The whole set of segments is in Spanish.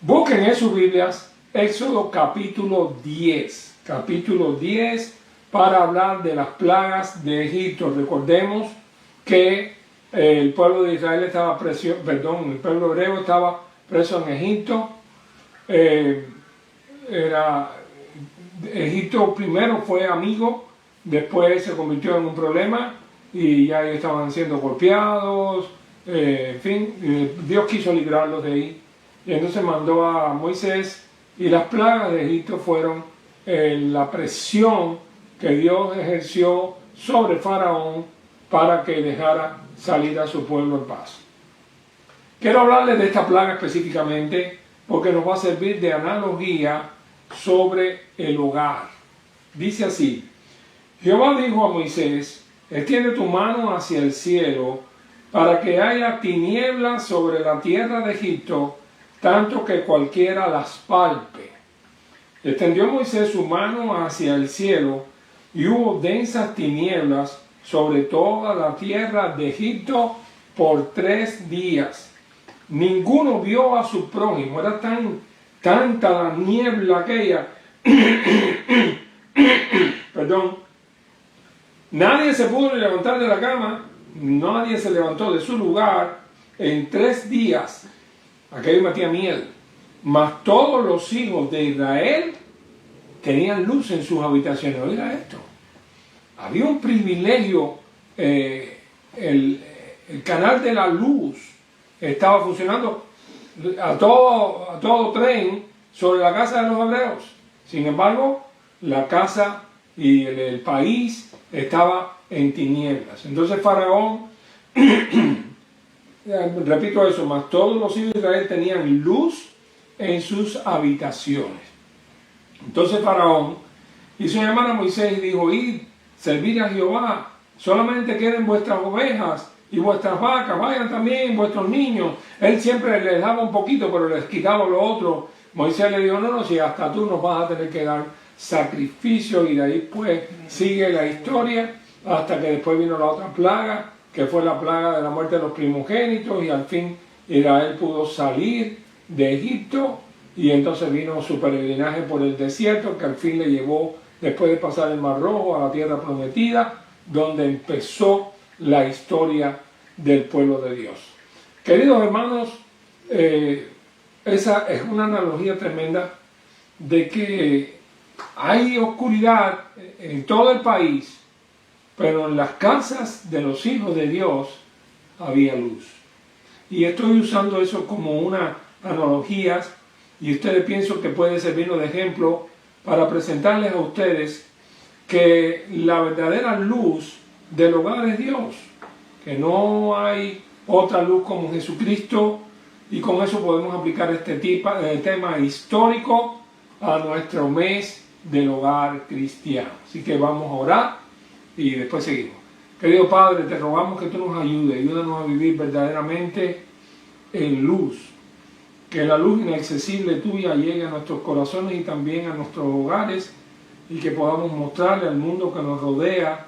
Busquen en sus Biblias Éxodo capítulo 10. Capítulo 10 para hablar de las plagas de Egipto. Recordemos que el pueblo de Israel estaba preso, el pueblo hebreo estaba preso en Egipto. Egipto primero fue amigo, después se convirtió en un problema y ya ellos estaban siendo golpeados. En fin, Dios quiso librarlos de ahí. Y entonces mandó a Moisés, y las plagas de Egipto fueron la presión que Dios ejerció sobre Faraón para que dejara salir a su pueblo en paz. Quiero hablarles de esta plaga específicamente porque nos va a servir de analogía sobre el hogar. Dice así: Jehová dijo a Moisés: extiende tu mano hacia el cielo para que haya tinieblas sobre la tierra de Egipto, tanto que cualquiera las palpe. Extendió Moisés su mano hacia el cielo, y hubo densas tinieblas sobre toda la tierra de Egipto por 3 días. Ninguno vio a su prójimo. Era tanta la niebla aquella. Perdón. Nadie se pudo levantar de la cama. Nadie se levantó de su lugar en 3 días. Aquello metía miedo. Mas todos los hijos de Israel tenían luz en sus habitaciones. Oiga esto. Había un privilegio. El canal de la luz estaba funcionando a todo tren sobre la casa de los hebreos. Sin embargo, la casa y el país estaba en tinieblas. Entonces Faraón, repito eso, mas todos los hijos de Israel tenían luz en sus habitaciones. Entonces Faraón hizo llamar a Moisés y dijo: id, servid a Jehová, solamente queden vuestras ovejas y vuestras vacas, vayan también vuestros niños. Él siempre les daba un poquito, pero les quitaba lo otro. Moisés le dijo: no, si hasta tú nos vas a tener que dar sacrificio. Y de ahí pues sigue la historia hasta que después vino la otra plaga, que fue la plaga de la muerte de los primogénitos, y al fin Israel pudo salir de Egipto, y entonces vino su peregrinaje por el desierto, que al fin le llevó, después de pasar el Mar Rojo, a la tierra prometida, donde empezó la historia del pueblo de Dios. Queridos hermanos, esa es una analogía tremenda de que hay oscuridad en todo el país, pero en las casas de los hijos de Dios había luz. Y estoy usando eso como una analogía, y ustedes pienso que puede servirnos de ejemplo para presentarles a ustedes que la verdadera luz del hogar es Dios, que no hay otra luz como Jesucristo, y con eso podemos aplicar este tema histórico a nuestro mes del hogar cristiano. Así que vamos a orar y después seguimos. Querido Padre, te rogamos que tú nos ayúdanos a vivir verdaderamente en luz, que la luz inaccesible tuya llegue a nuestros corazones y también a nuestros hogares, y que podamos mostrarle al mundo que nos rodea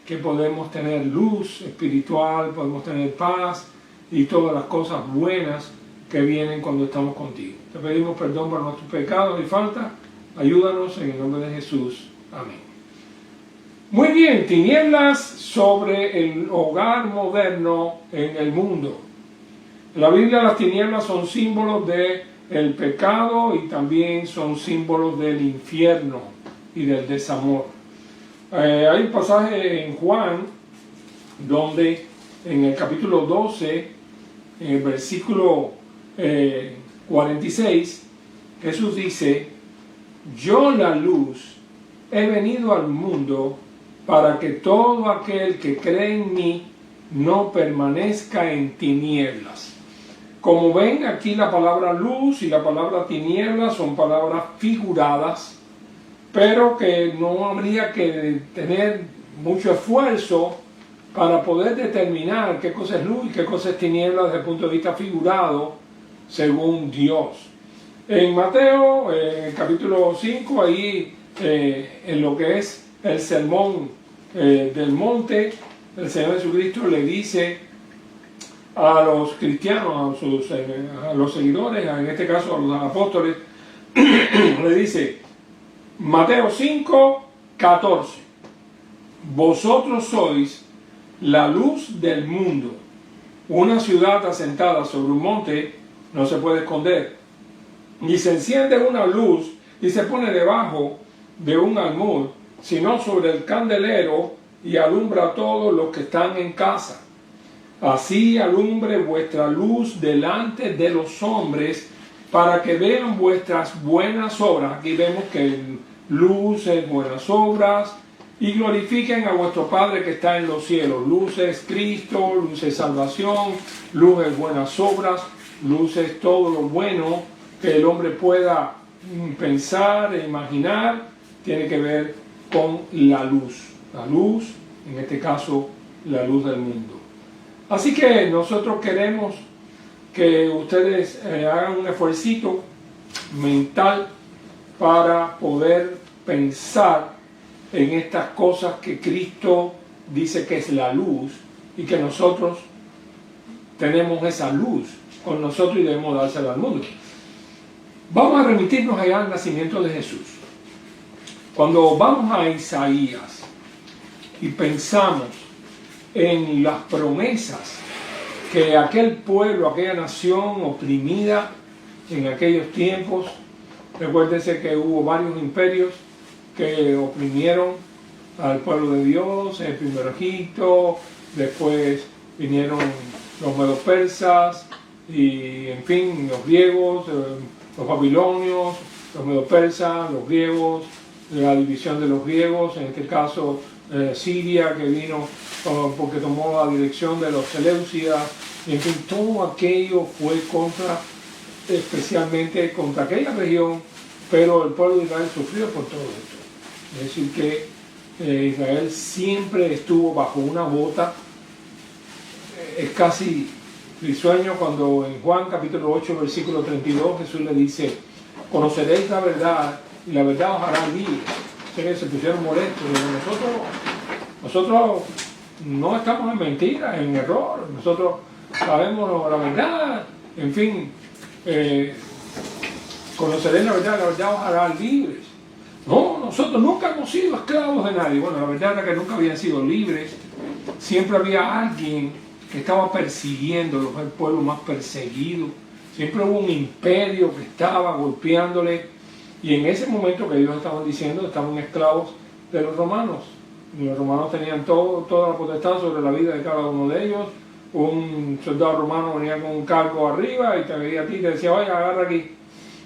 que podemos tener luz espiritual, podemos tener paz y todas las cosas buenas que vienen cuando estamos contigo. Te pedimos perdón por nuestros pecados y faltas. Ayúdanos en el nombre de Jesús. Amén. Muy bien, tinieblas sobre el hogar moderno en el mundo. En la Biblia las tinieblas son símbolos del pecado y también son símbolos del infierno y del desamor. Hay un pasaje en Juan donde en el capítulo 12, en el versículo 46, Jesús dice: yo, la luz, he venido al mundo para que todo aquel que cree en mí no permanezca en tinieblas. Como ven, aquí la palabra luz y la palabra tinieblas son palabras figuradas, pero que no habría que tener mucho esfuerzo para poder determinar qué cosa es luz y qué cosa es tiniebla desde el punto de vista figurado, según Dios. En Mateo, capítulo 5, ahí en lo que es el sermón del monte, el Señor Jesucristo le dice a los cristianos, a los seguidores, en este caso a los apóstoles, le dice, Mateo 5:14, vosotros sois la luz del mundo. Una ciudad asentada sobre un monte no se puede esconder, ni se enciende una luz y se pone debajo de un almud, sino sobre el candelero y alumbra a todos los que están en casa. Así alumbre vuestra luz delante de los hombres, para que vean vuestras buenas obras. Aquí vemos que luz es buenas obras, y glorifiquen a vuestro Padre que está en los cielos. Luz es Cristo, luz es salvación, luz es buenas obras, luz es todo lo bueno que el hombre pueda pensar e imaginar, tiene que ver con la luz. La luz, en este caso, la luz del mundo. Así que nosotros queremos que ustedes hagan un esfuercito mental para poder pensar en estas cosas que Cristo dice que es la luz, y que nosotros tenemos esa luz con nosotros y debemos dársela al mundo. Vamos a remitirnos allá al nacimiento de Jesús. Cuando vamos a Isaías y pensamos en las promesas que aquel pueblo, aquella nación oprimida en aquellos tiempos, recuérdense que hubo varios imperios que oprimieron al pueblo de Dios, el primero Egipto, después vinieron los medo-persas y en fin los griegos, los babilonios, los medo-persas, los griegos, la división de los griegos, en este caso Siria, que vino porque tomó la dirección de los seleucidas, y en fin, todo aquello fue especialmente contra aquella región, pero el pueblo de Israel sufrió por todo esto. Es decir que Israel siempre estuvo bajo una bota. Es casi risueño cuando en Juan capítulo 8 versículo 32 Jesús le dice, conoceréis la verdad y la verdad os hará libres. Ustedes se pusieron molestos, nosotros no estamos en mentira, en error, nosotros sabemos la verdad, en fin, conoceréis la verdad os hará libres. No, nosotros nunca hemos sido esclavos de nadie. Bueno, la verdad era que nunca habían sido libres. Siempre había alguien que estaba persiguiendo, el pueblo más perseguido. Siempre hubo un imperio que estaba golpeándole. Y en ese momento que ellos estaban diciendo, estaban esclavos de los romanos. Y los romanos tenían toda la potestad sobre la vida de cada uno de ellos. Un soldado romano venía con un cargo arriba y te veía a ti y te decía, oye, agarra aquí.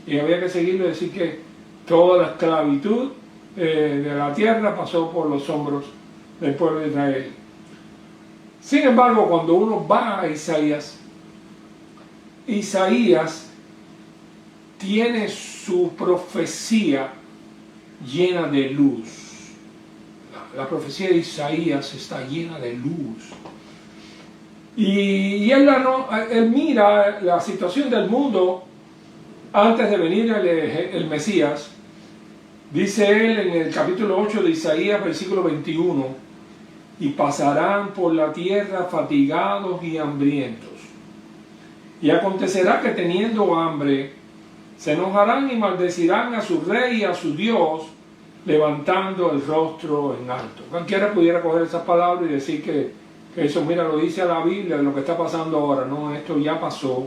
Y había que seguirlo y decir que toda la esclavitud de la tierra pasó por los hombros del pueblo de Israel. Sin embargo, cuando uno va a Isaías, Isaías tiene su profecía llena de luz. La profecía de Isaías está llena de luz. Y él mira la situación del mundo antes de venir el Mesías. Dice él en el capítulo 8 de Isaías, versículo 21, y pasarán por la tierra fatigados y hambrientos. Y acontecerá que teniendo hambre, se enojarán y maldecirán a su rey y a su Dios, levantando el rostro en alto. Cualquiera pudiera coger esas palabras y decir que eso, mira, lo dice a la Biblia, lo que está pasando ahora. No, esto ya pasó.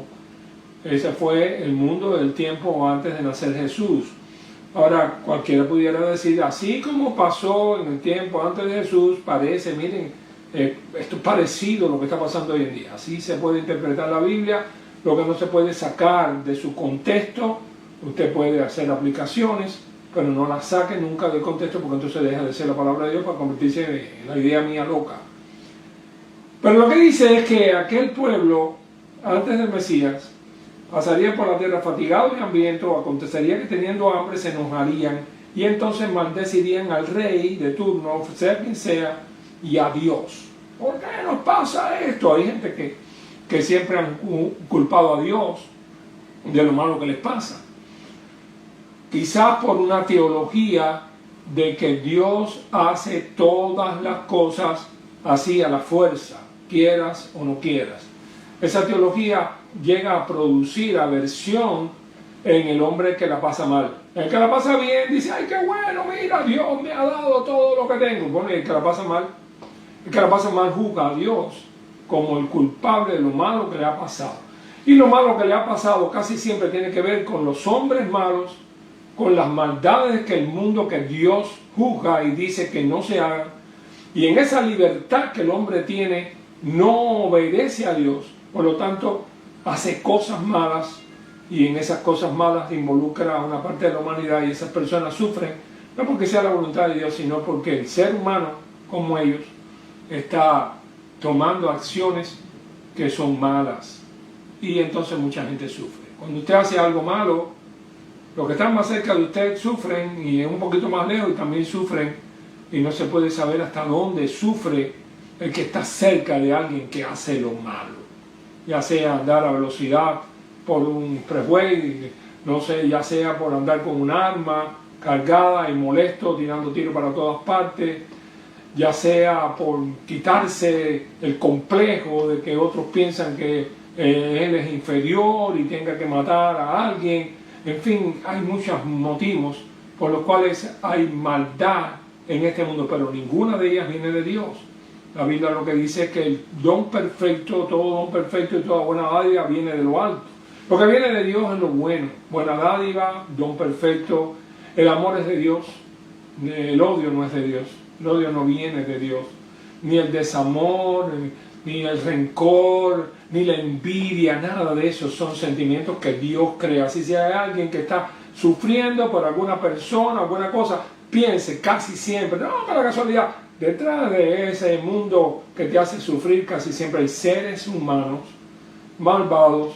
Ese fue el mundo del tiempo antes de nacer Jesús. Ahora, cualquiera pudiera decir, así como pasó en el tiempo antes de Jesús, parece, miren, esto es parecido a lo que está pasando hoy en día. Así se puede interpretar la Biblia, lo que no se puede sacar de su contexto. Usted puede hacer aplicaciones, pero no las saque nunca del contexto, porque entonces deja de ser la palabra de Dios para convertirse en la idea mía loca. Pero lo que dice es que aquel pueblo, antes del Mesías, pasarían por la tierra fatigados y hambrientos, acontecería que teniendo hambre se enojarían y entonces maldecirían al rey de turno, sea quien sea, y a Dios. ¿Por qué nos pasa esto? Hay gente que siempre han culpado a Dios de lo malo que les pasa. Quizás por una teología de que Dios hace todas las cosas así a la fuerza, quieras o no quieras. esa teología llega a producir aversión en el hombre que la pasa mal. El que la pasa bien dice, ay, qué bueno, mira, Dios me ha dado todo lo que tengo. Bueno, y el que la pasa mal juzga a Dios como el culpable de lo malo que le ha pasado. Y lo malo que le ha pasado casi siempre tiene que ver con los hombres malos, con las maldades que el mundo, que Dios juzga y dice que no se hagan. Y en esa libertad que el hombre tiene, no obedece a Dios. Por lo tanto, hace cosas malas, y en esas cosas malas involucra a una parte de la humanidad, y esas personas sufren, no porque sea la voluntad de Dios, sino porque el ser humano, como ellos, está tomando acciones que son malas. Y entonces mucha gente sufre. Cuando usted hace algo malo, los que están más cerca de usted sufren, y un poquito más lejos y también sufren, y no se puede saber hasta dónde sufre el que está cerca de alguien que hace lo malo. Ya sea andar a velocidad por un freeway, no sé, ya sea por andar con un arma cargada y molesto, tirando tiros para todas partes, ya sea por quitarse el complejo de que otros piensan que él es inferior y tenga que matar a alguien. En fin, hay muchos motivos por los cuales hay maldad en este mundo, pero ninguna de ellas viene de Dios. La Biblia lo que dice es que el don perfecto, todo don perfecto y toda buena dádiva viene de lo alto. Lo que viene de Dios es lo bueno, buena dádiva, don perfecto. El amor es de Dios, el odio no es de Dios, el odio no viene de Dios, ni el desamor, ni el rencor, ni la envidia, nada de eso son sentimientos que Dios crea. Así si hay alguien que está sufriendo por alguna persona, alguna cosa, piense casi siempre, no, para casualidad, detrás de ese mundo que te hace sufrir casi siempre hay seres humanos malvados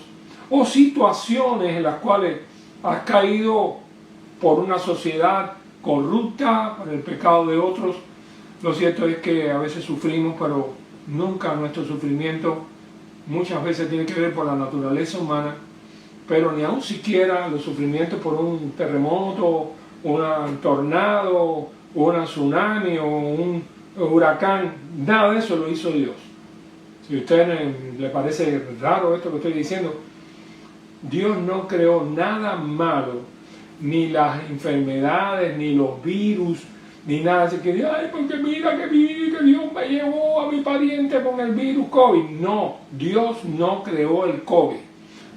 o situaciones en las cuales has caído por una sociedad corrupta, por el pecado de otros. Lo cierto es que a veces sufrimos, pero nunca nuestro sufrimiento muchas veces tiene que ver por la naturaleza humana, pero ni aun siquiera los sufrimientos por un terremoto, un tornado, un tsunami o un huracán, nada de eso lo hizo Dios. Si a usted le parece raro esto que estoy diciendo, Dios no creó nada malo, ni las enfermedades, ni los virus, ni nada. Así que, ay, porque mira que Dios me llevó a mi pariente con el virus COVID. No, Dios no creó el COVID.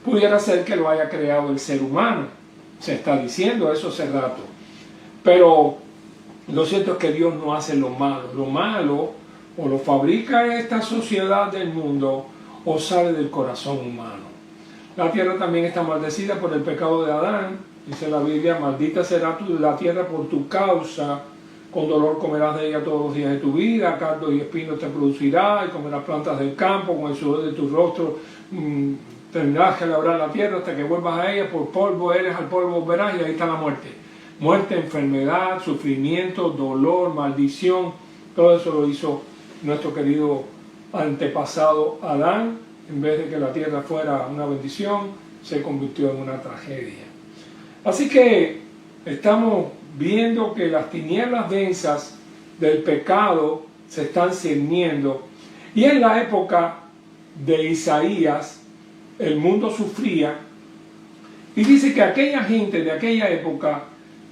Pudiera ser que lo haya creado el ser humano. Se está diciendo eso hace rato. Pero lo cierto es que Dios no hace lo malo. Lo malo o lo fabrica esta sociedad del mundo o sale del corazón humano. La tierra también está maldecida por el pecado de Adán. Dice la Biblia, maldita será la tierra por tu causa, con dolor comerás de ella todos los días de tu vida, cardos y espinos te producirá, y comerás plantas del campo, con el sudor de tu rostro tendrás que labrar la tierra hasta que vuelvas a ella, por polvo eres, al polvo volverás, y ahí está la muerte. Muerte, enfermedad, sufrimiento, dolor, maldición, todo eso lo hizo nuestro querido antepasado Adán. En vez de que la tierra fuera una bendición, se convirtió en una tragedia. Así que estamos viendo que las tinieblas densas del pecado se están cerniendo. Y en la época de Isaías, el mundo sufría. Y dice que aquella gente de aquella época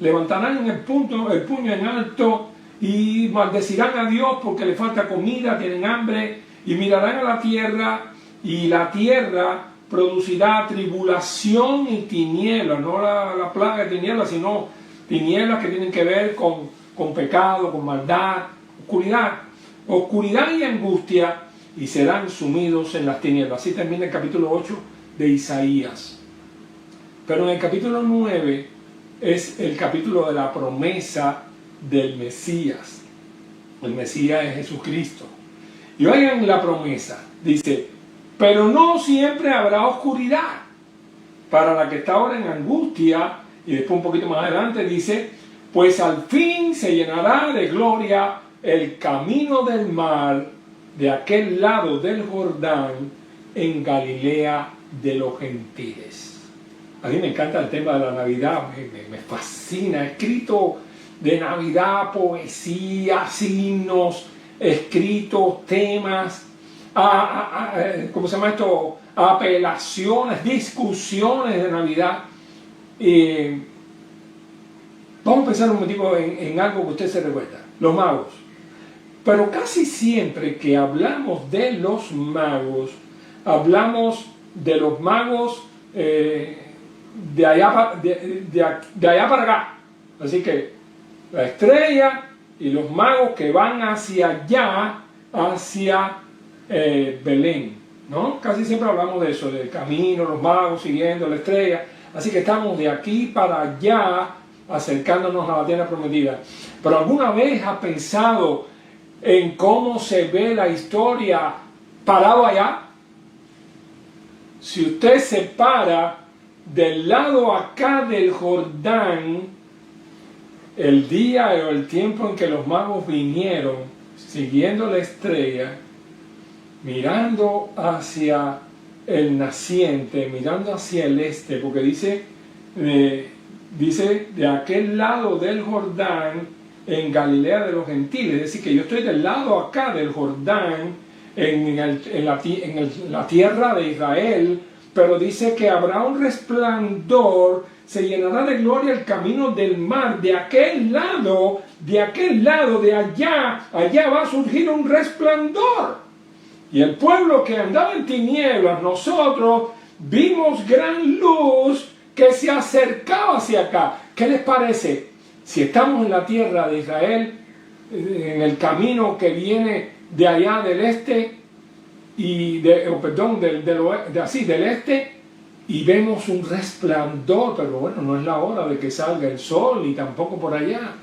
levantarán el puño en alto y maldecirán a Dios porque le falta comida, tienen hambre, y mirarán a la tierra, y la tierra producirá tribulación y tinieblas, no la plaga de tinieblas, sino tinieblas que tienen que ver con pecado, con maldad, oscuridad y angustia, y serán sumidos en las tinieblas. Así termina el capítulo 8 de Isaías. Pero en el capítulo 9 es el capítulo de la promesa del Mesías. El Mesías es Jesucristo. Y oigan la promesa, dice: pero no siempre habrá oscuridad para la que está ahora en angustia. Y después un poquito más adelante dice: pues al fin se llenará de gloria el camino del mar de aquel lado del Jordán en Galilea de los gentiles. A mí me encanta el tema de la Navidad, me fascina. Escrito de Navidad, poesía, signos, escritos, temas, ¿cómo se llama esto? apelaciones, discusiones de Navidad. Vamos a pensar un momentico en algo que usted se recuerda, los magos. Pero casi siempre que hablamos de los magos, hablamos de los magos de allá para acá. Así que la estrella y los magos que van hacia allá, hacia Belén, ¿no? Casi siempre hablamos de eso, del camino, los magos siguiendo la estrella. Así que estamos de aquí para allá, acercándonos a la tierra prometida. Pero ¿alguna vez ha pensado en cómo se ve la historia parado allá? Si usted se para del lado acá del Jordán, el día o el tiempo en que los magos vinieron, siguiendo la estrella, mirando hacia el naciente, mirando hacia el este, porque dice de aquel lado del Jordán, en Galilea de los gentiles, es decir, que yo estoy del lado acá del Jordán, en la tierra de Israel, pero dice que habrá un resplandor, se llenará de gloria el camino del mar, de aquel lado, de allá va a surgir un resplandor. Y el pueblo que andaba en tinieblas, nosotros vimos gran luz que se acercaba hacia acá. ¿Qué les parece? Si estamos en la tierra de Israel, en el camino que viene de allá del este, del este, y vemos un resplandor, pero bueno, no es la hora de que salga el sol, ni tampoco por allá.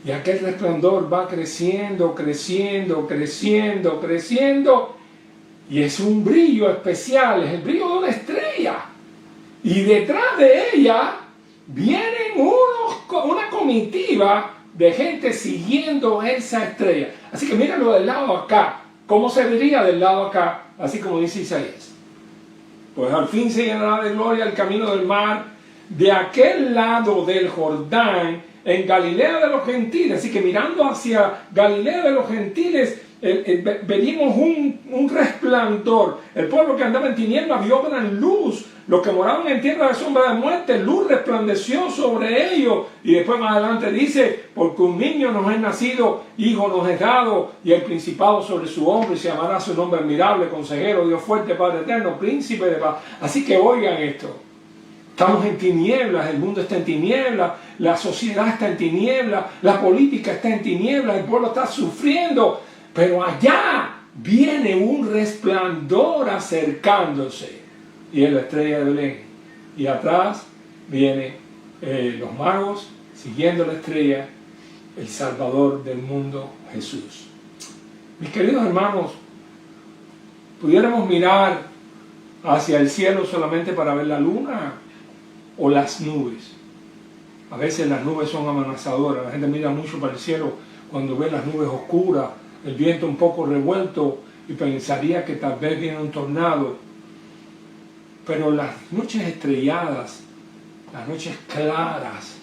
Y aquel resplandor va creciendo, y es un brillo especial, es el brillo de una estrella. Y detrás de ella vienen una comitiva de gente siguiendo esa estrella. Así que míralo del lado acá. ¿Cómo se vería del lado acá? Así como dice Isaías. Pues al fin se llenará de gloria el camino del mar, de aquel lado del Jordán, en Galilea de los gentiles. Así que mirando hacia Galilea de los gentiles, venimos un resplandor. El pueblo que andaba en tinieblas vio gran luz. Los que moraban en tierra de sombra de muerte, luz resplandeció sobre ellos. Y después más adelante dice, porque un niño nos es nacido, hijo nos es dado, y el principado sobre su hombro, y se llamará su nombre admirable, consejero, Dios fuerte, Padre eterno, príncipe de paz. Así que oigan esto. Estamos en tinieblas, el mundo está en tinieblas, la sociedad está en tinieblas, la política está en tinieblas, el pueblo está sufriendo. Pero allá viene un resplandor acercándose. Y es la estrella de Belén. Y atrás vienen los magos siguiendo la estrella, el Salvador del mundo, Jesús. Mis queridos hermanos, pudiéramos mirar hacia el cielo solamente para ver la luna o las nubes. A veces las nubes son amenazadoras. La gente mira mucho para el cielo cuando ve las nubes oscuras, el viento un poco revuelto, y pensaría que tal vez viene un tornado. Pero las noches estrelladas, las noches claras,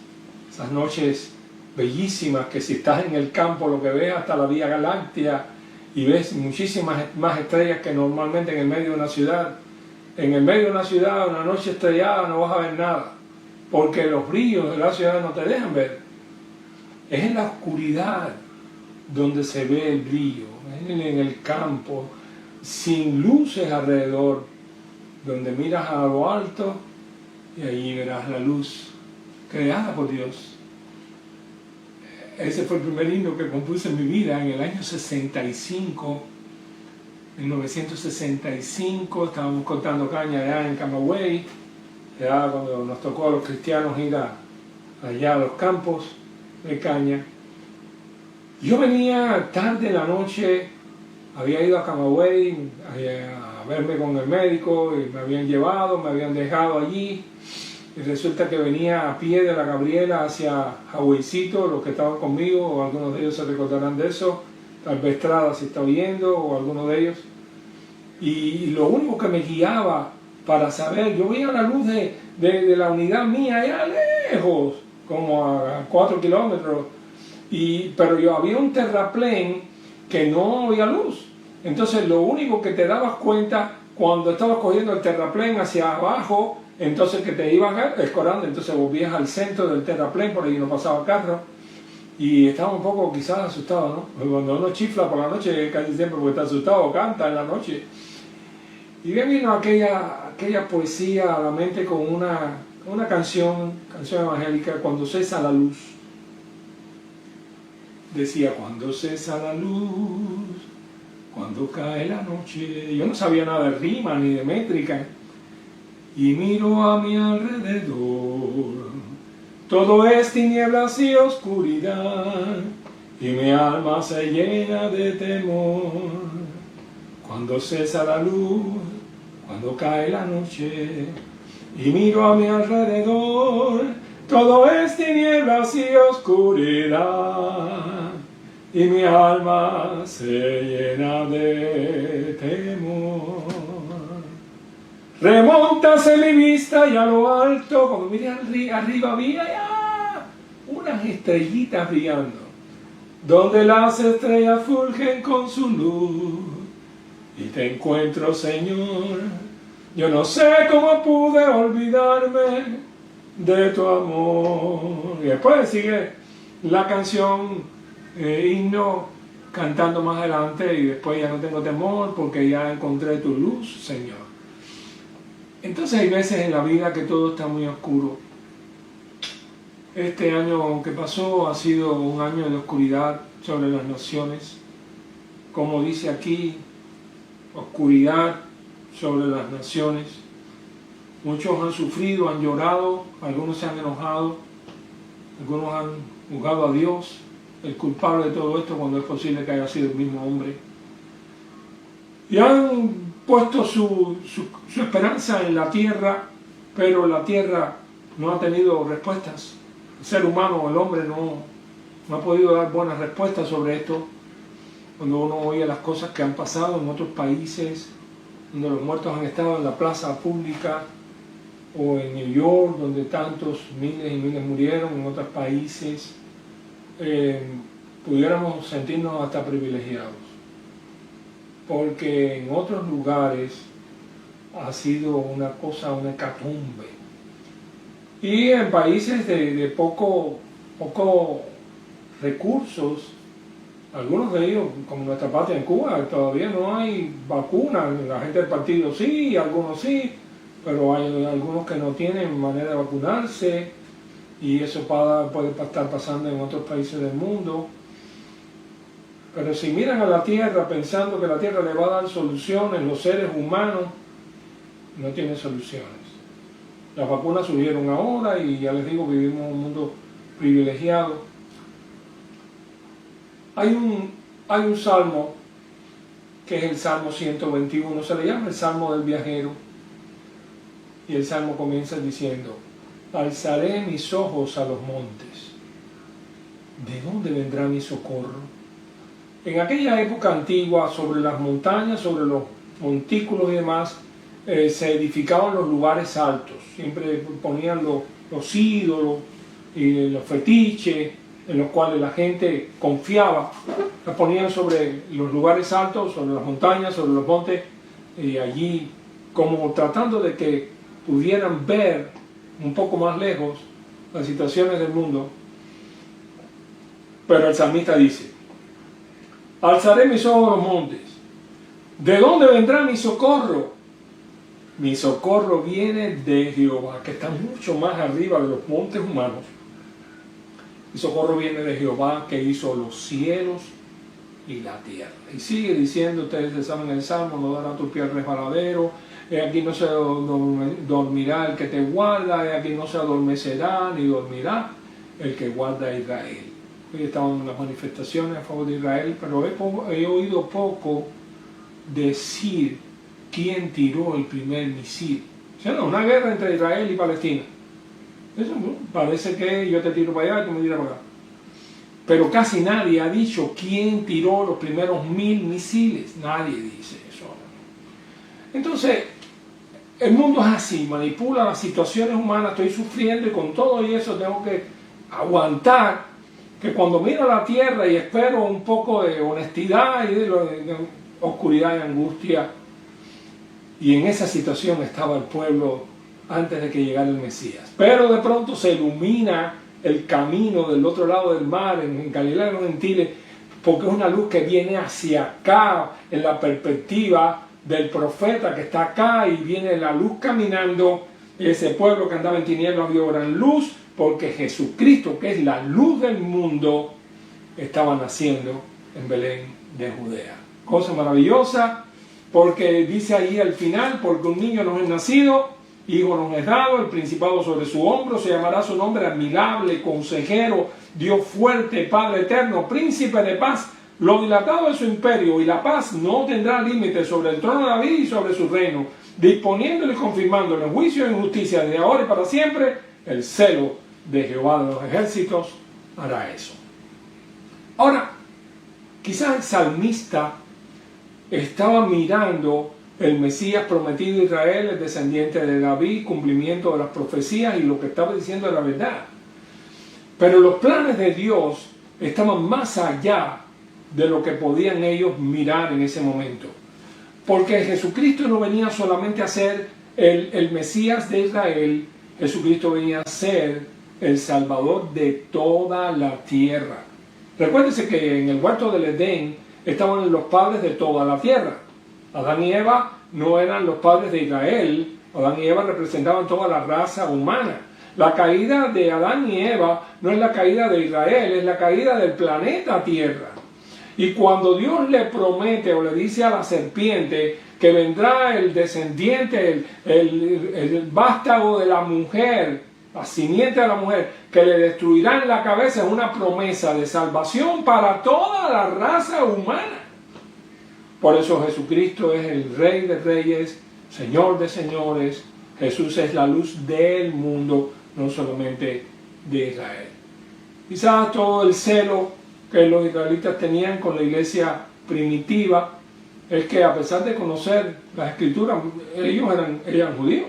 esas noches bellísimas que si estás en el campo lo que ves hasta la Vía Láctea y ves muchísimas más estrellas que normalmente en el medio de una ciudad. En el medio de una ciudad, una noche estrellada, no vas a ver nada, porque los brillos de la ciudad no te dejan ver. Es en la oscuridad donde se ve el brillo, en el campo, sin luces alrededor, donde miras a lo alto y allí verás la luz creada por Dios. Ese fue el primer himno que compuse en mi vida en el año 65. En 1965 estábamos cortando caña allá en Camagüey, ya cuando nos tocó a los cristianos ir allá a los campos de caña. Yo venía tarde en la noche, había ido a Camagüey a verme con el médico y me habían dejado allí, y resulta que venía a pie de la Gabriela hacia Hawaiicito. Los que estaban conmigo, o algunos de ellos se recordarán de eso, tal vez Estrada si está oyendo, o alguno de ellos, y lo único que me guiaba para saber, yo veía la luz de la unidad mía allá lejos, como a 4 kilómetros, pero yo había un terraplén que no había luz. Entonces lo único que te dabas cuenta cuando estabas cogiendo el terraplén hacia abajo, entonces que te ibas escorando, entonces volvías al centro del terraplén, por ahí no pasaba carro, y estaba un poco quizás asustado, ¿no? Porque cuando uno chifla por la noche, casi siempre porque está asustado, canta en la noche. Y me vino aquella poesía a la mente con una canción evangélica, Cuando cesa la luz. Decía, cuando cesa la luz, cuando cae la noche. Yo no sabía nada de rima ni de métrica. Y miro a mi alrededor, todo es tinieblas y oscuridad, y mi alma se llena de temor. Cuando cesa la luz, cuando cae la noche, y miro a mi alrededor, todo es tinieblas y oscuridad, y mi alma se llena de temor. Remóntase mi vista y a lo alto, cuando miré arriba había ya unas estrellitas brillando, donde las estrellas fulgen con su luz, y te encuentro, Señor. Yo no sé cómo pude olvidarme de tu amor. Y después sigue la canción, himno, cantando más adelante, y después ya no tengo temor porque ya encontré tu luz, Señor. Entonces hay veces en la vida que todo está muy oscuro. Este año que pasó ha sido un año de oscuridad sobre las naciones. Como dice aquí, oscuridad sobre las naciones. Muchos han sufrido, han llorado, algunos se han enojado, algunos han juzgado a Dios, el culpable de todo esto, cuando es posible que haya sido el mismo hombre. Y han puesto su esperanza en la tierra, pero la tierra no ha tenido respuestas. El ser humano, el hombre, no ha podido dar buenas respuestas sobre esto. Cuando uno oye las cosas que han pasado en otros países, donde los muertos han estado en la plaza pública, o en New York, donde tantos miles y miles murieron, en otros países, pudiéramos sentirnos hasta privilegiados. Porque en otros lugares ha sido una cosa, una hecatombe. Y en países de poco recursos, algunos de ellos, como nuestra patria en Cuba, todavía no hay vacuna. La gente del partido sí, algunos sí, pero hay algunos que no tienen manera de vacunarse, y eso puede estar pasando en otros países del mundo. Pero si miran a la tierra pensando que la tierra le va a dar soluciones, los seres humanos no tienen soluciones. Las vacunas surgieron ahora y ya les digo, vivimos en un mundo privilegiado. Hay un salmo que es el Salmo 121, se le llama el Salmo del Viajero, y el salmo comienza diciendo: alzaré mis ojos a los montes, ¿de dónde vendrá mi socorro? En aquella época antigua, sobre las montañas, sobre los montículos y demás, se edificaban los lugares altos. Siempre ponían los ídolos y los fetiches en los cuales la gente confiaba. Los ponían sobre los lugares altos, sobre las montañas, sobre los montes, y allí como tratando de que pudieran ver un poco más lejos las situaciones del mundo. Pero el salmista dice: alzaré mis ojos a los montes, ¿de dónde vendrá mi socorro? Mi socorro viene de Jehová, que está mucho más arriba de los montes humanos. Mi socorro viene de Jehová, que hizo los cielos y la tierra. Y sigue diciendo, ustedes saben el Salmo: no dará tu pie resbaladero, aquí no se dormirá el que te guarda, aquí no se adormecerá ni dormirá el que guarda a Israel. Hoy estaban en las manifestaciones a favor de Israel, pero he oído poco decir quién tiró el primer misil. O sea, no, una guerra entre Israel y Palestina. Eso parece que yo te tiro para allá y tú me tiras para acá. Pero casi nadie ha dicho quién tiró los primeros 1000 misiles. Nadie dice eso. Entonces, el mundo es así, manipula las situaciones humanas. Estoy sufriendo y con todo y eso tengo que aguantar. Que cuando miro la tierra y espero un poco de honestidad y de oscuridad y angustia, Y en esa situación estaba el pueblo antes de que llegara el Mesías. Pero de pronto se ilumina el camino del otro lado del mar, en Galilea de los Gentiles, porque es una luz que viene hacia acá, en la perspectiva del profeta que está acá, y viene la luz caminando. Ese pueblo que andaba en tinieblas vio gran luz, porque Jesucristo, que es la luz del mundo, estaba naciendo en Belén de Judea. Cosa maravillosa, porque dice ahí al final, porque un niño nos es nacido, hijo nos es dado, el principado sobre su hombro, se llamará su nombre admirable, consejero, Dios fuerte, Padre eterno, príncipe de paz. Lo dilatado de su imperio y la paz no tendrá límite sobre el trono de David y sobre su reino, disponiéndolo y confirmándolo en juicio y en justicia desde ahora y para siempre. El celo de Jehová de los ejércitos hará eso. Ahora, quizás el salmista estaba mirando el Mesías prometido a Israel, el descendiente de David, cumplimiento de las profecías, y lo que estaba diciendo era la verdad. Pero los planes de Dios estaban más allá de lo que podían ellos mirar en ese momento. Porque Jesucristo no venía solamente a ser el Mesías de Israel, Jesucristo venía a ser el Salvador de toda la tierra. Recuérdense que en el huerto del Edén estaban los padres de toda la tierra. Adán y Eva no eran los padres de Israel. Adán y Eva representaban toda la raza humana. La caída de Adán y Eva no es la caída de Israel, es la caída del planeta Tierra. Y cuando Dios le promete o le dice a la serpiente que vendrá el descendiente, el vástago de la mujer, la simiente de la mujer, que le destruirán la cabeza, es una promesa de salvación para toda la raza humana. Por eso Jesucristo es el Rey de Reyes, Señor de Señores. Jesús es la luz del mundo, no solamente de Israel. Quizás todo el celo que los israelitas tenían con la iglesia primitiva es que, a pesar de conocer las escrituras, ellos eran judíos.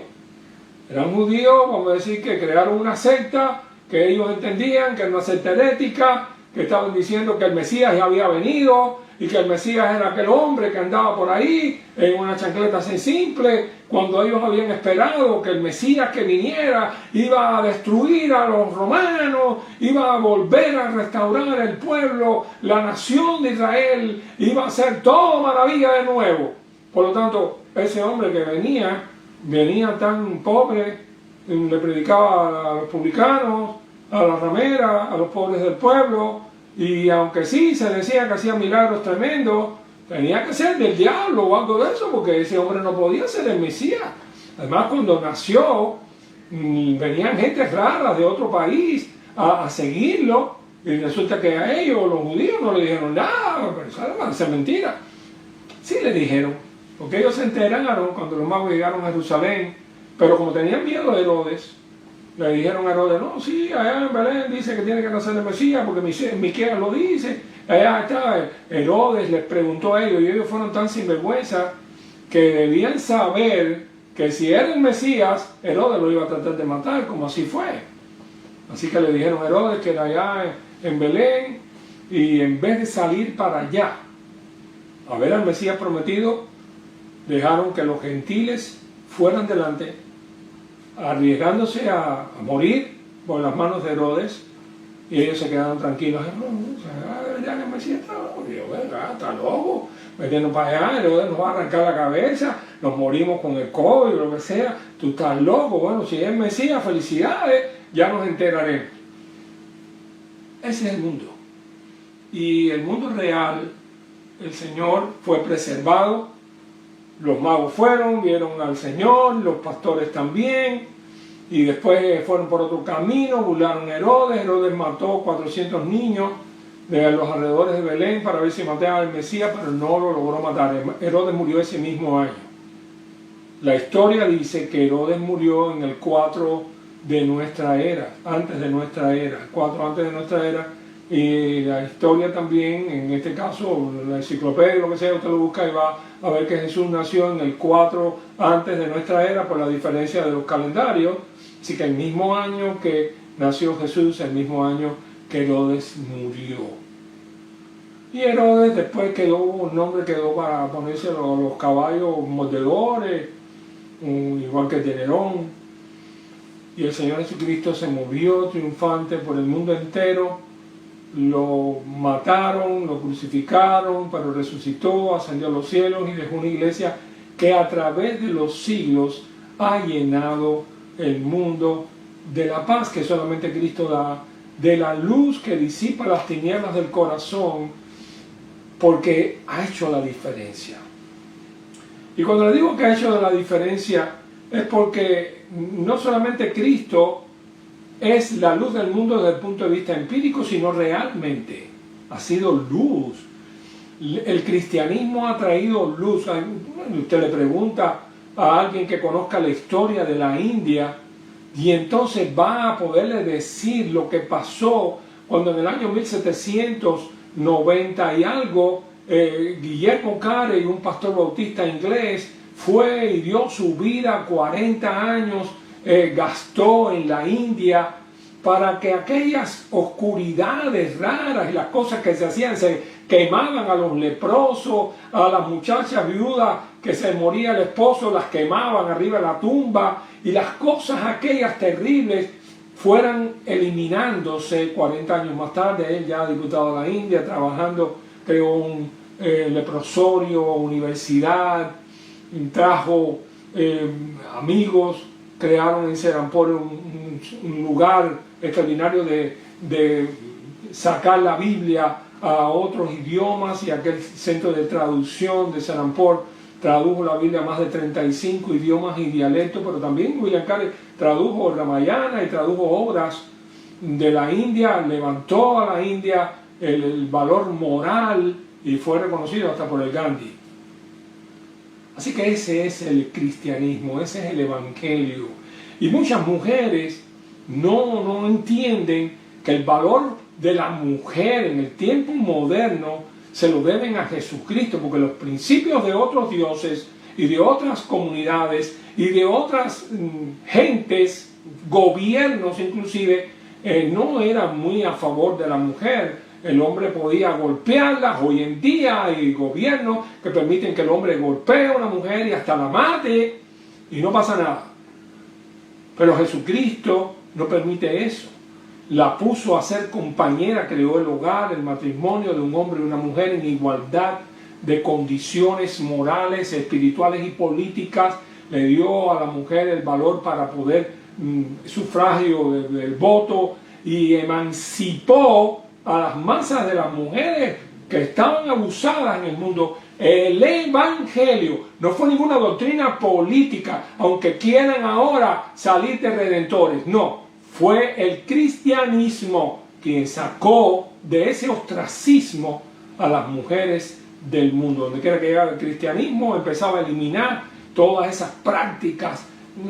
Eran judíos, vamos a decir, que crearon una secta que ellos entendían que era una secta herética, que estaban diciendo que el Mesías ya había venido y que el Mesías era aquel hombre que andaba por ahí en una chancleta así simple, cuando ellos habían esperado que el Mesías que viniera iba a destruir a los romanos, iba a volver a restaurar el pueblo, la nación de Israel, iba a hacer todo maravilla de nuevo. Por lo tanto, ese hombre que venía tan pobre, le predicaba a los publicanos, a la ramera, a los pobres del pueblo, y aunque sí se decía que hacía milagros tremendos, tenía que ser del diablo o algo de eso, porque ese hombre no podía ser el Mesías. Además, cuando nació, venían gente rara de otro país a seguirlo, y resulta que a ellos, los judíos, no le dijeron nada, pero eso va a ser mentira. Sí le dijeron, porque ellos se enteraron cuando los magos llegaron a Jerusalén, pero como tenían miedo de Herodes, le dijeron a Herodes, no, sí, allá en Belén dice que tiene que nacer el Mesías, porque Miqueas lo dice. Allá está. Herodes les preguntó a ellos, y ellos fueron tan sinvergüenza que debían saber que si era el Mesías, Herodes lo iba a tratar de matar, como así fue. Así que le dijeron a Herodes que era allá en Belén, y en vez de salir para allá a ver al Mesías prometido, dejaron que los gentiles fueran delante, arriesgándose a morir por las manos de Herodes, y ellos se quedaron tranquilos. Ya que el Mesías está loco, metiendo para allá, Herodes nos va a arrancar la cabeza, nos morimos con el COVID, lo que sea, tú estás loco. Bueno, si es Mesías, felicidades, ya nos enteraremos. Ese es el mundo. Y el mundo real, el Señor fue preservado. Los magos fueron, vieron al Señor, los pastores también, y después fueron por otro camino, burlaron a Herodes. Herodes mató 400 niños de los alrededores de Belén para ver si mataba al Mesías, pero no lo logró matar. Herodes murió ese mismo año. La historia dice que Herodes murió en el 4 de nuestra era, antes de nuestra era, 4 antes de nuestra era. Y la historia también, en este caso, la enciclopedia, lo que sea, usted lo busca y va a ver que Jesús nació en el 4 antes de nuestra era, por la diferencia de los calendarios. Así que el mismo año que nació Jesús, el mismo año que Herodes murió. Y Herodes después un nombre quedó para ponerse los caballos mordedores, igual que el de Nerón. Y el Señor Jesucristo se movió triunfante por el mundo entero. Lo mataron, lo crucificaron, pero resucitó, ascendió a los cielos y dejó una iglesia que a través de los siglos ha llenado el mundo de la paz que solamente Cristo da, de la luz que disipa las tinieblas del corazón, porque ha hecho la diferencia. Y cuando le digo que ha hecho la diferencia, es porque no solamente Cristo es la luz del mundo desde el punto de vista empírico, sino realmente ha sido luz. El cristianismo ha traído luz. Usted le pregunta a alguien que conozca la historia de la India y entonces va a poderle decir lo que pasó cuando en el año 1790 y algo Guillermo Carey, un pastor bautista inglés, fue y dio su vida 40 años, gastó en la India para que aquellas oscuridades raras y las cosas que se hacían, se quemaban a los leprosos, a las muchachas viudas que se moría el esposo, las quemaban arriba de la tumba, y las cosas aquellas terribles fueran eliminándose. 40 años más tarde, él ya diputado de la India, trabajando, creó un leprosorio, universidad, trajo amigos, crearon en Serampore un lugar extraordinario de sacar la Biblia a otros idiomas, y aquel centro de traducción de Serampore tradujo la Biblia a más de 35 idiomas y dialectos, pero también William Carey tradujo Ramayana y tradujo obras de la India, levantó a la India el valor moral y fue reconocido hasta por el Gandhi. Así que ese es el cristianismo, ese es el evangelio. Y muchas mujeres no entienden que el valor de la mujer en el tiempo moderno se lo deben a Jesucristo, porque los principios de otros dioses y de otras comunidades y de otras gentes, gobiernos inclusive, no eran muy a favor de la mujer. El hombre podía golpearla. Hoy en día hay gobiernos que permiten que el hombre golpee a una mujer y hasta la mate y no pasa nada. Pero Jesucristo no permite eso. La puso a ser compañera, creó el hogar, el matrimonio de un hombre y una mujer en igualdad de condiciones morales, espirituales y políticas. Le dio a la mujer el valor para poder sufragio del voto, y emancipó a las masas de las mujeres que estaban abusadas en el mundo. El evangelio no fue ninguna doctrina política, aunque quieran ahora salir de redentores. No, fue el cristianismo quien sacó de ese ostracismo a las mujeres del mundo. Donde quiera que llegara el cristianismo, empezaba a eliminar todas esas prácticas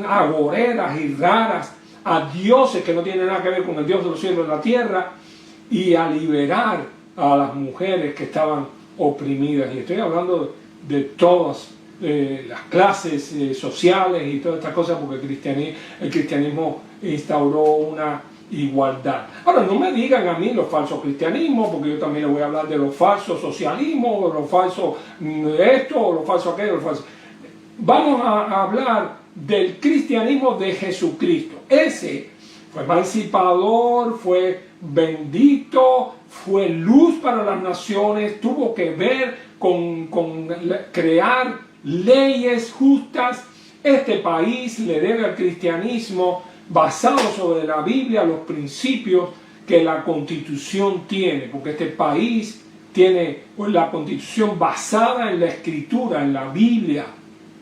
agoreras y raras, a dioses que no tienen nada que ver con el Dios de los cielos y la tierra, y a liberar a las mujeres que estaban oprimidas. Y estoy hablando de todas las clases sociales y todas estas cosas, porque el cristianismo instauró una igualdad. Ahora, no me digan a mí los falsos cristianismos, porque yo también les voy a hablar de los falsos socialismos, o los falsos esto, o los falsos aquello, los falsos. Vamos a hablar del cristianismo de Jesucristo. Ese fue emancipador, fue bendito, fue luz para las naciones, tuvo que ver con crear leyes justas. Este país le debe al cristianismo, basado sobre la Biblia, los principios que la Constitución tiene, porque este país tiene la Constitución basada en la Escritura, en la Biblia.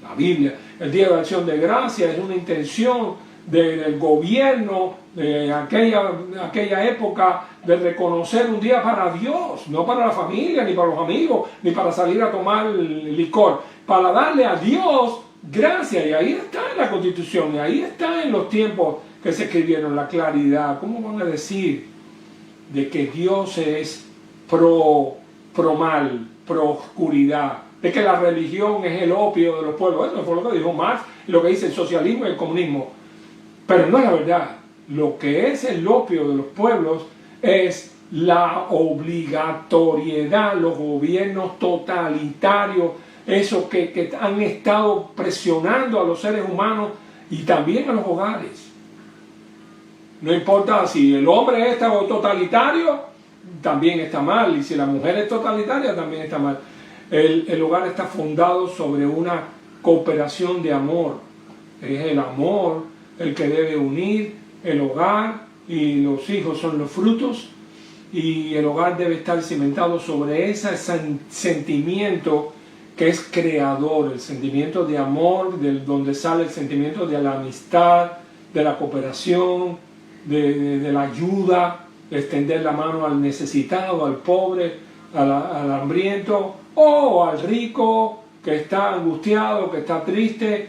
La Biblia, el Día de Acción de Gracias es una intención del gobierno de aquella época de reconocer un día para Dios, no para la familia, ni para los amigos, ni para salir a tomar licor, para darle a Dios gracias. Y ahí está en la Constitución, y ahí está en los tiempos que se escribieron, la claridad. ¿Cómo van a decir de que Dios es pro mal, pro oscuridad? De que la religión es el opio de los pueblos. Eso fue lo que dijo Marx y lo que dice el socialismo y el comunismo. Pero no es la verdad. Lo que es el opio de los pueblos es la obligatoriedad, los gobiernos totalitarios eso que han estado presionando a los seres humanos y también a los hogares. No importa si el hombre es totalitario, también está mal, y si la mujer es totalitaria, también está mal. El hogar está fundado sobre una cooperación de amor. Es el amor el que debe unir el hogar, y los hijos son los frutos, y el hogar debe estar cimentado sobre ese sentimiento que es creador, el sentimiento de amor, donde sale el sentimiento de la amistad, de la cooperación, de la ayuda, de extender la mano al necesitado, al pobre, al hambriento, o al rico que está angustiado, que está triste.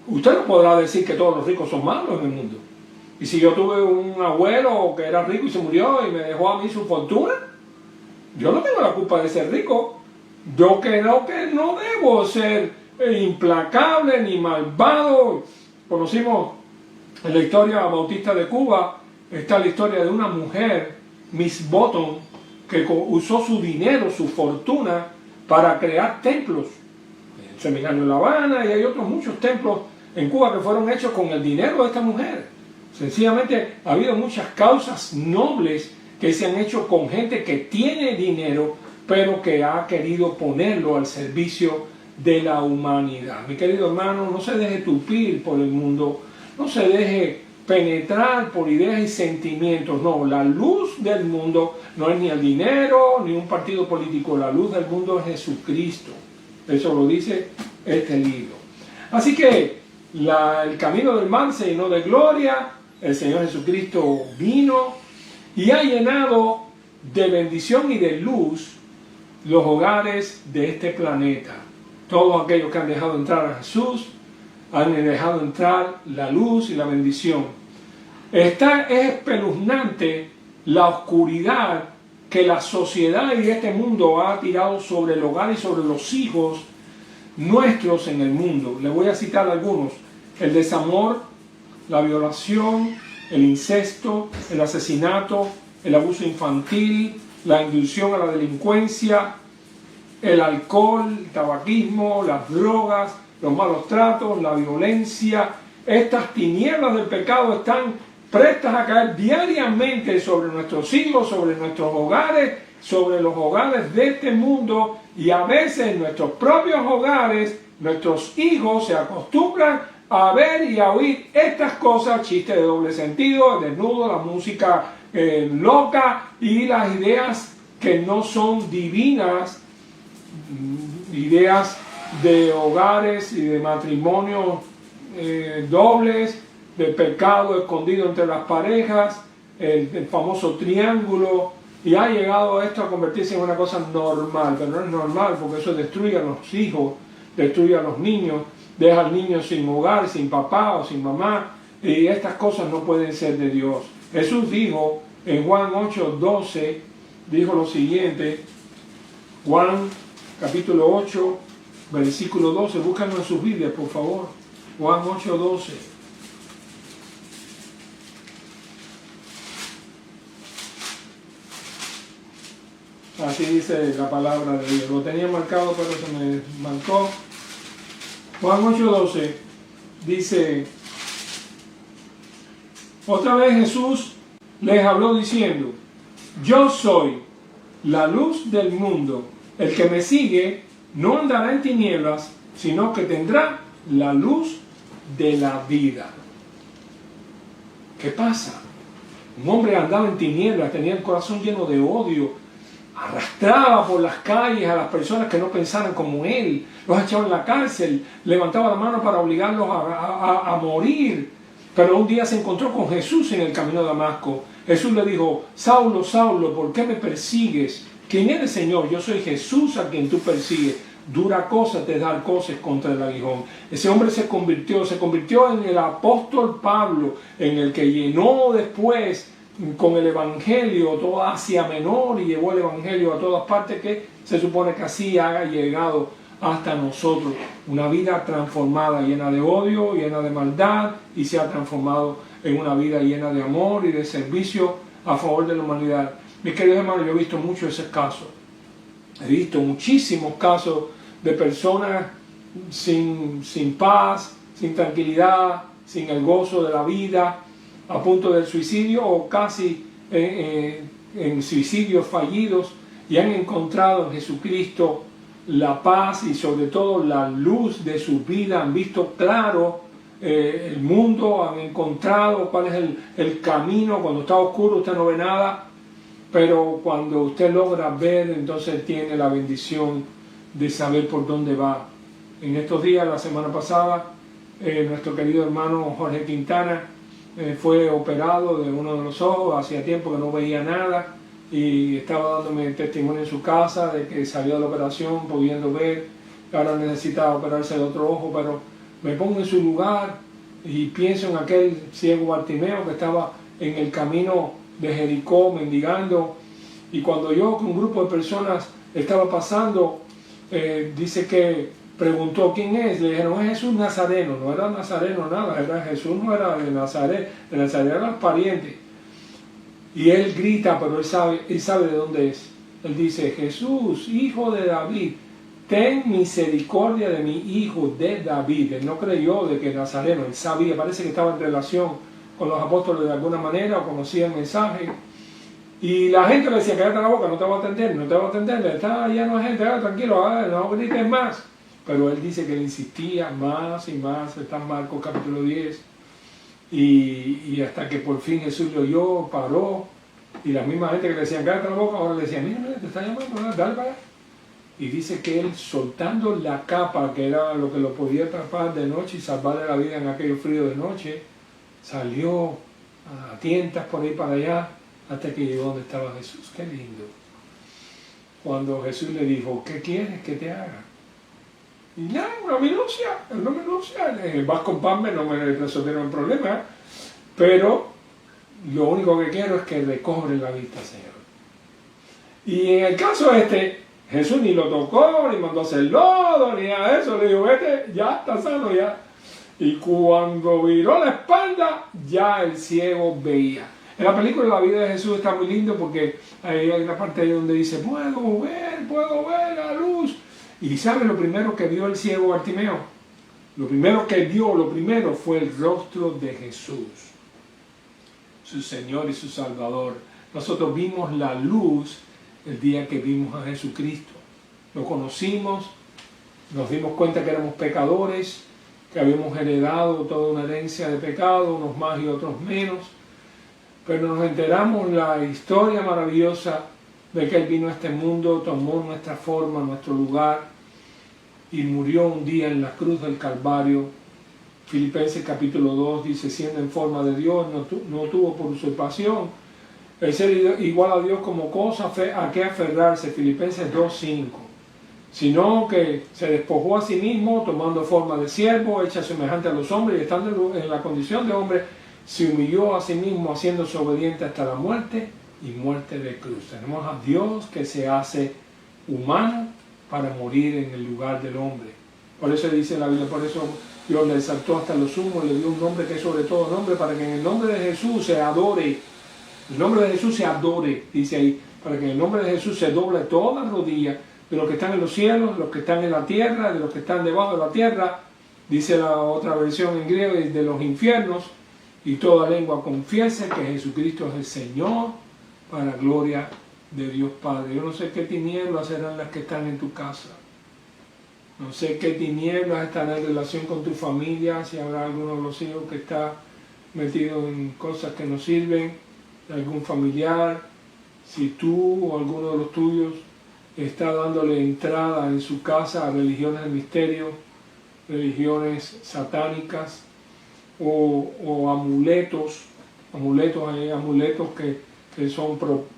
Usted no podrá decir que todos los ricos son malos en el mundo. Y si yo tuve un abuelo que era rico y se murió y me dejó a mí su fortuna, yo no tengo la culpa de ser rico. Yo creo que no debo ser implacable ni malvado. Conocimos en la historia bautista de Cuba, está la historia de una mujer, Miss Bottom, que usó su dinero, su fortuna, para crear templos. El seminario de La Habana, y hay otros muchos templos en Cuba que fueron hechos con el dinero de esta mujer. Sencillamente ha habido muchas causas nobles que se han hecho con gente que tiene dinero, pero que ha querido ponerlo al servicio de la humanidad. Mi querido hermano, no se deje tupir por el mundo, no se deje penetrar por ideas y sentimientos. No, la luz del mundo no es ni el dinero ni un partido político. La luz del mundo es Jesucristo. Eso lo dice este libro. Así que el camino del mal se llenó de gloria. El Señor Jesucristo vino y ha llenado de bendición y de luz los hogares de este planeta. Todos aquellos que han dejado entrar a Jesús han dejado entrar la luz y la bendición. Es espeluznante la oscuridad que la sociedad y este mundo ha tirado sobre el hogar y sobre los hijos nuestros en el mundo. Les voy a citar algunos: el desamor, la violación, el incesto, el asesinato, el abuso infantil, la inducción a la delincuencia, el alcohol, el tabaquismo, las drogas, los malos tratos, la violencia. Estas tinieblas del pecado están prestas a caer diariamente sobre nuestros hijos, sobre nuestros hogares, sobre los hogares de este mundo, y a veces en nuestros propios hogares nuestros hijos se acostumbran a ver y a oír estas cosas: chistes de doble sentido, el desnudo, la música loca y las ideas que no son divinas, ideas de hogares y de matrimonios dobles, de pecado escondido entre las parejas, el famoso triángulo, y ha llegado esto a convertirse en una cosa normal. Pero no es normal, porque eso destruye a los hijos, destruye a los niños, deja al niño sin hogar, sin papá o sin mamá, y estas cosas no pueden ser de Dios. Jesús dijo en Juan 8:12, dijo lo siguiente, Juan capítulo 8, versículo 12, búscanlo en sus Biblias, por favor. Juan 8:12. Así dice la palabra de Dios. Lo tenía marcado, pero se me marcó. Juan 8:12 dice: otra vez Jesús les habló diciendo: yo soy la luz del mundo. El que me sigue no andará en tinieblas, sino que tendrá la luz de la vida. ¿Qué pasa? Un hombre andaba en tinieblas, tenía el corazón lleno de odio, arrastraba por las calles a las personas que no pensaran como él, los echaba en la cárcel, levantaba la mano para obligarlos a morir. Pero un día se encontró con Jesús en el camino de Damasco. Jesús le dijo: Saulo, Saulo, ¿por qué me persigues? ¿Quién eres, Señor? Yo soy Jesús a quien tú persigues. Dura cosa te dar cosas contra el aguijón. Ese hombre se convirtió en el apóstol Pablo, en el que llenó después con el evangelio toda Asia Menor y llevó el evangelio a todas partes, que se supone que así haya llegado hasta nosotros. Una vida transformada, llena de odio, llena de maldad, y se ha transformado en una vida llena de amor y de servicio a favor de la humanidad. Mis queridos hermanos, yo he visto muchos esos casos. He visto muchísimos casos de personas sin paz, sin tranquilidad, sin el gozo de la vida, a punto del suicidio o casi en suicidios fallidos, y han encontrado en Jesucristo la paz y sobre todo la luz de su vida. Han visto claro el mundo, han encontrado cuál es el camino. Cuando está oscuro usted no ve nada, pero cuando usted logra ver, entonces tiene la bendición de saber por dónde va. En estos días, la semana pasada, nuestro querido hermano Jorge Quintana fue operado de uno de los ojos. Hacía tiempo que no veía nada y estaba dándome testimonio en su casa de que salió de la operación pudiendo ver. Ahora necesita operarse de otro ojo, pero me pongo en su lugar y pienso en aquel ciego Bartimeo que estaba en el camino de Jericó mendigando, y cuando yo con un grupo de personas estaba pasando, dice que preguntó quién es. Le dijeron es Jesús Nazareno. No era Nazareno nada, era Jesús, no era de Nazaret eran parientes. Y él grita, pero él sabe de dónde es. Él dice: Jesús, hijo de David, ten misericordia de mi hijo de David. Él no creyó de que Nazareno, él sabía, parece que estaba en relación con los apóstoles de alguna manera o conocía el mensaje. Y la gente le decía: cállate la boca, no te va a atender, no te va a atender, está lleno de gente, tranquilo, no grites más. Pero él dice que él insistía más y más. Está en Marcos capítulo 10. Y hasta que por fin Jesús lo oyó, paró, y la misma gente que le decía cállate la boca, ahora le decía: mira, te está llamando, dale para allá. Y dice que él, soltando la capa, que era lo que lo podía atrapar de noche y salvarle la vida en aquel frío de noche, salió a tientas por ahí para allá hasta que llegó donde estaba Jesús. Qué lindo. Cuando Jesús le dijo: ¿qué quieres que te haga? Y nada, una minucia, vas con pan, no me resolvieron el problema, pero lo único que quiero es que recobre la vista, Señor. Y en el caso Jesús ni lo tocó, ni mandó a hacer lodo, ni nada de eso. Le dijo: vete, ya está sano ya. Y cuando viró la espalda, ya el ciego veía. En la película La vida de Jesús está muy lindo porque hay una parte ahí donde dice: puedo ver la luz. Y ¿sabe lo primero que vio el ciego Bartimeo? Lo primero fue el rostro de Jesús, su Señor y su Salvador. Nosotros vimos la luz el día que vimos a Jesucristo. Lo conocimos, nos dimos cuenta que éramos pecadores, que habíamos heredado toda una herencia de pecado, unos más y otros menos. Pero nos enteramos la historia maravillosa de que Él vino a este mundo, tomó nuestra forma, nuestro lugar, y murió un día en la cruz del Calvario. Filipenses capítulo 2 dice: siendo en forma de Dios, no tuvo por usurpación el ser igual a Dios como cosa a que aferrarse. Filipenses 2:5. Sino que se despojó a sí mismo, tomando forma de siervo, hecha semejante a los hombres, y estando en la condición de hombre, se humilló a sí mismo, haciéndose obediente hasta la muerte y muerte de cruz. Tenemos a Dios que se hace humano para morir en el lugar del hombre. Por eso dice la Biblia, por eso Dios le exaltó hasta lo sumo, le dio un nombre que es sobre todo nombre, para que en el nombre de Jesús se adore. El nombre de Jesús se adore, dice ahí, para que en el nombre de Jesús se doble toda rodilla, de los que están en los cielos, de los que están en la tierra, de los que están debajo de la tierra, dice la otra versión en griego, de los infiernos, y toda lengua confiese que Jesucristo es el Señor, para gloria de Dios Padre. Yo no sé qué tinieblas serán las que están en tu casa. No sé qué tinieblas están en relación con tu familia, si habrá alguno de los hijos que está metido en cosas que no sirven, algún familiar, si tú o alguno de los tuyos está dándole entrada en su casa a religiones de misterio, religiones satánicas o amuletos. Hay amuletos que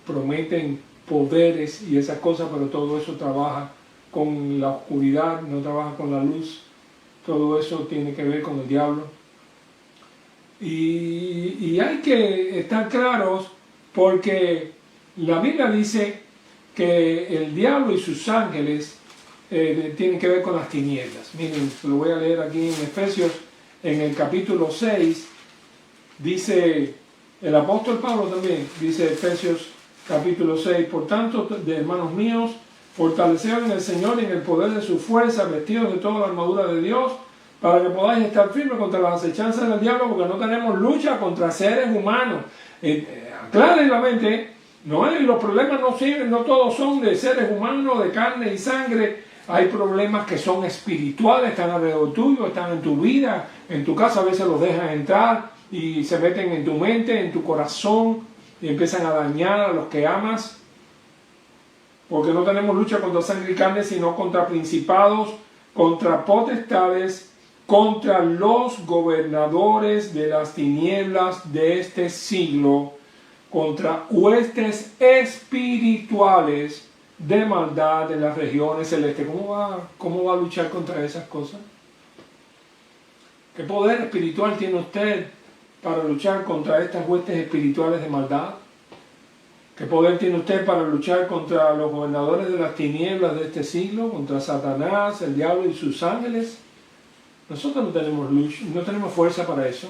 prometen poderes y esas cosas, pero todo eso trabaja con la oscuridad, no trabaja con la luz. Todo eso tiene que ver con el diablo. Y hay que estar claros, porque la Biblia dice que el diablo y sus ángeles tienen que ver con las tinieblas. Miren, lo voy a leer aquí en Efesios, en el capítulo 6, dice el apóstol Pablo también, dice Efesios capítulo 6, por tanto, de hermanos míos, fortaleceos en el Señor y en el poder de su fuerza, vestidos de toda la armadura de Dios, para que podáis estar firmes contra las acechanzas del diablo, porque no tenemos lucha contra seres humanos. Aclaren la mente, los problemas no todos son de seres humanos, de carne y sangre. Hay problemas que son espirituales, están alrededor tuyo, están en tu vida, en tu casa. A veces los dejan entrar y se meten en tu mente, en tu corazón, y empiezan a dañar a los que amas. Porque no tenemos lucha contra sangre y carne, sino contra principados, contra potestades, contra los gobernadores de las tinieblas de este siglo, contra huestes espirituales de maldad en las regiones celestes. ¿Cómo va a luchar contra esas cosas? ¿Qué poder espiritual tiene usted para luchar contra estas huestes espirituales de maldad? ¿Qué poder tiene usted para luchar contra los gobernadores de las tinieblas de este siglo, contra Satanás, el diablo y sus ángeles? Nosotros no tenemos lucha, no tenemos fuerza para eso.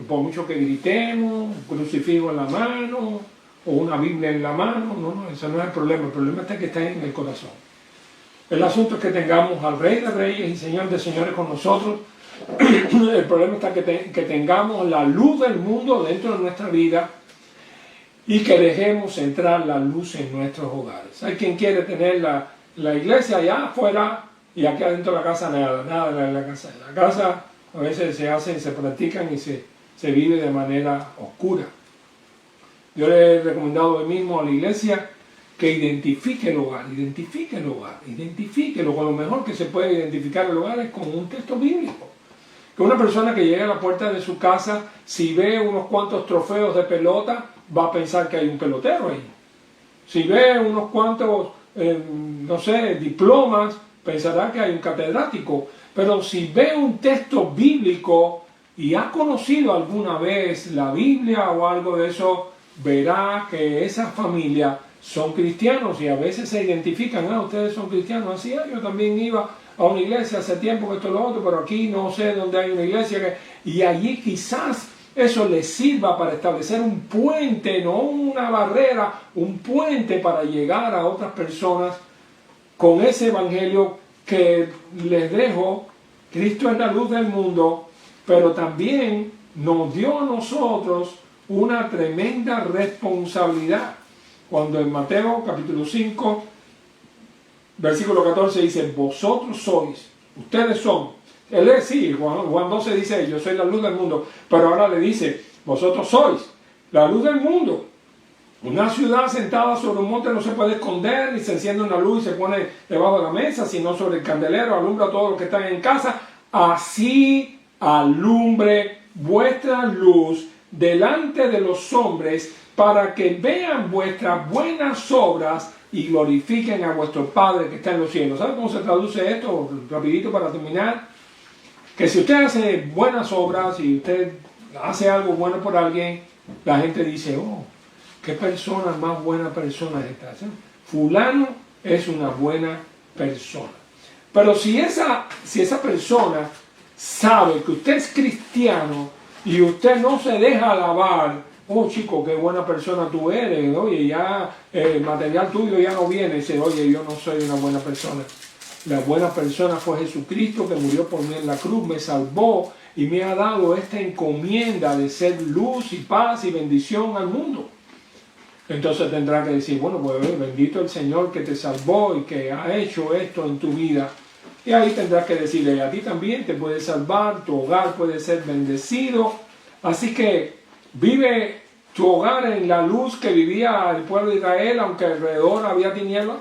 Por mucho que gritemos, un crucifijo en la mano, o una Biblia en la mano, no, ese no es el problema está que está en el corazón. El asunto es que tengamos al Rey de Reyes y Señor de Señores con nosotros. El problema está que tengamos la luz del mundo dentro de nuestra vida, y que dejemos entrar la luz en nuestros hogares. Hay quien quiere tener la iglesia allá afuera y aquí adentro de la casa nada en la casa. En la casa a veces se practican y se vive de manera oscura. Yo le he recomendado hoy mismo a la iglesia que identifique el hogar, identifíquelo. Con lo mejor que se puede identificar el hogar es con un texto bíblico. Que una persona que llegue a la puerta de su casa, si ve unos cuantos trofeos de pelota, va a pensar que hay un pelotero ahí. Si ve unos cuantos, diplomas, pensará que hay un catedrático. Pero si ve un texto bíblico y ha conocido alguna vez la Biblia o algo de eso, verá que esa familia son cristianos y a veces se identifican. Ustedes son cristianos. Así es, yo también iba a una iglesia hace tiempo que esto y lo otro, pero aquí no sé dónde hay una iglesia. Y allí quizás eso les sirva para establecer un puente, no una barrera, un puente para llegar a otras personas con ese evangelio que les dejo. Cristo es la luz del mundo, pero también nos dio a nosotros una tremenda responsabilidad. Cuando en Mateo capítulo 5, versículo 14 dice, vosotros sois, ustedes son. Él es, sí, Juan 12 dice, yo soy la luz del mundo, pero ahora le dice, vosotros sois la luz del mundo. Una ciudad sentada sobre un monte no se puede esconder, ni se enciende una luz y se pone debajo de la mesa, sino sobre el candelero, alumbra a todos los que están en casa. Así alumbre vuestra luz delante de los hombres, para que vean vuestras buenas obras y glorifiquen a vuestro Padre que está en los cielos. ¿Sabe cómo se traduce esto? Rapidito para terminar. Que si usted hace buenas obras y usted hace algo bueno por alguien, la gente dice, oh, qué persona más buena persona es esta. Fulano es una buena persona. Pero si esa persona sabe que usted es cristiano y usted no se deja alabar, oh chico, qué buena persona tú eres, oye, ya el material tuyo ya no viene, dice, oye, yo no soy una buena persona. La buena persona fue Jesucristo, que murió por mí en la cruz, me salvó y me ha dado esta encomienda de ser luz y paz y bendición al mundo. Entonces tendrá que decir, bueno, pues bendito el Señor que te salvó y que ha hecho esto en tu vida. Y ahí tendrás que decirle, a ti también te puede salvar, tu hogar puede ser bendecido. Así que vive tu hogar en la luz que vivía el pueblo de Israel, aunque alrededor había tinieblas.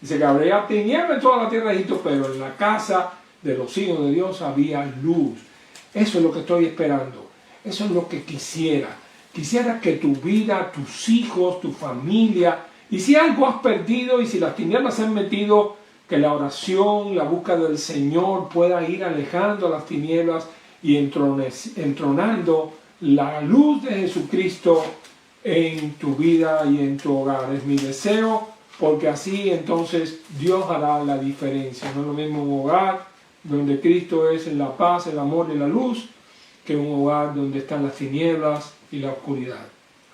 Dice que habría tinieblas en toda la tierra de Egipto, pero en la casa de los hijos de Dios había luz. Eso es lo que estoy esperando. Eso es lo que quisiera. Quisiera que tu vida, tus hijos, tu familia, y si algo has perdido y si las tinieblas se han metido, que la oración, la búsqueda del Señor pueda ir alejando las tinieblas y entronando la luz de Jesucristo en tu vida y en tu hogar. Es mi deseo, porque así entonces Dios hará la diferencia. No es lo mismo un hogar donde Cristo es en la paz, el amor y la luz, que un hogar donde están las tinieblas y la oscuridad.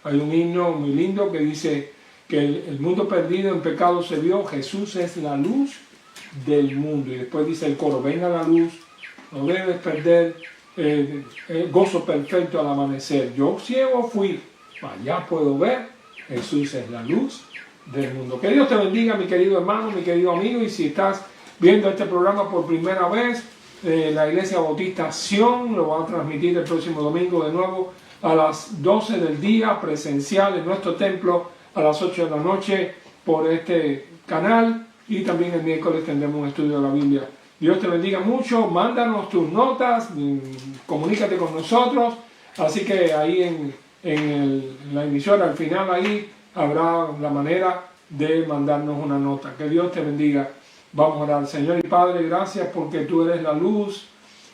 Hay un himno muy lindo que dice que el mundo perdido en pecado se vio, Jesús es la luz del mundo. Y después dice el coro, venga la luz, no debes perder el gozo perfecto al amanecer. Yo ciego fui, ya puedo ver, Jesús es la luz del mundo. Que Dios te bendiga, mi querido hermano, mi querido amigo, y si estás viendo este programa por primera vez, la Iglesia Bautista Sion lo va a transmitir el próximo domingo de nuevo a las 12 del día, presencial en nuestro templo, a las 8 de la noche por este canal, y también el miércoles tendremos un estudio de la Biblia. Dios te bendiga mucho, mándanos tus notas, comunícate con nosotros, así que ahí en la emisora al final ahí habrá la manera de mandarnos una nota. Que Dios te bendiga. Vamos a orar. Señor y Padre, gracias porque tú eres la luz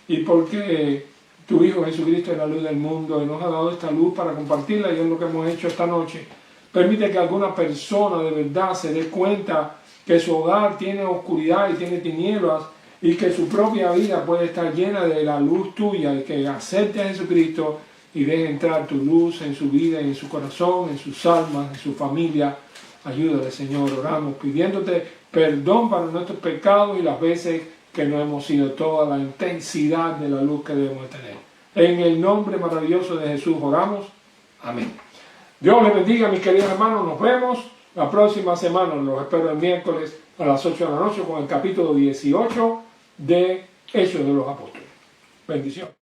y porque tu Hijo Jesucristo es la luz del mundo y nos ha dado esta luz para compartirla, y es lo que hemos hecho esta noche. Permite que alguna persona de verdad se dé cuenta que su hogar tiene oscuridad y tiene tinieblas, y que su propia vida puede estar llena de la luz tuya, y que acepte a Jesucristo y deje entrar tu luz en su vida, en su corazón, en sus almas, en su familia. Ayúdale, Señor, oramos pidiéndote perdón para nuestros pecados y las veces que no hemos sido toda la intensidad de la luz que debemos tener. En el nombre maravilloso de Jesús oramos. Amén. Dios les bendiga, mis queridos hermanos. Nos vemos la próxima semana. Los espero el miércoles a las 8 de la noche con el capítulo 18 de Hechos de los Apóstoles. Bendiciones.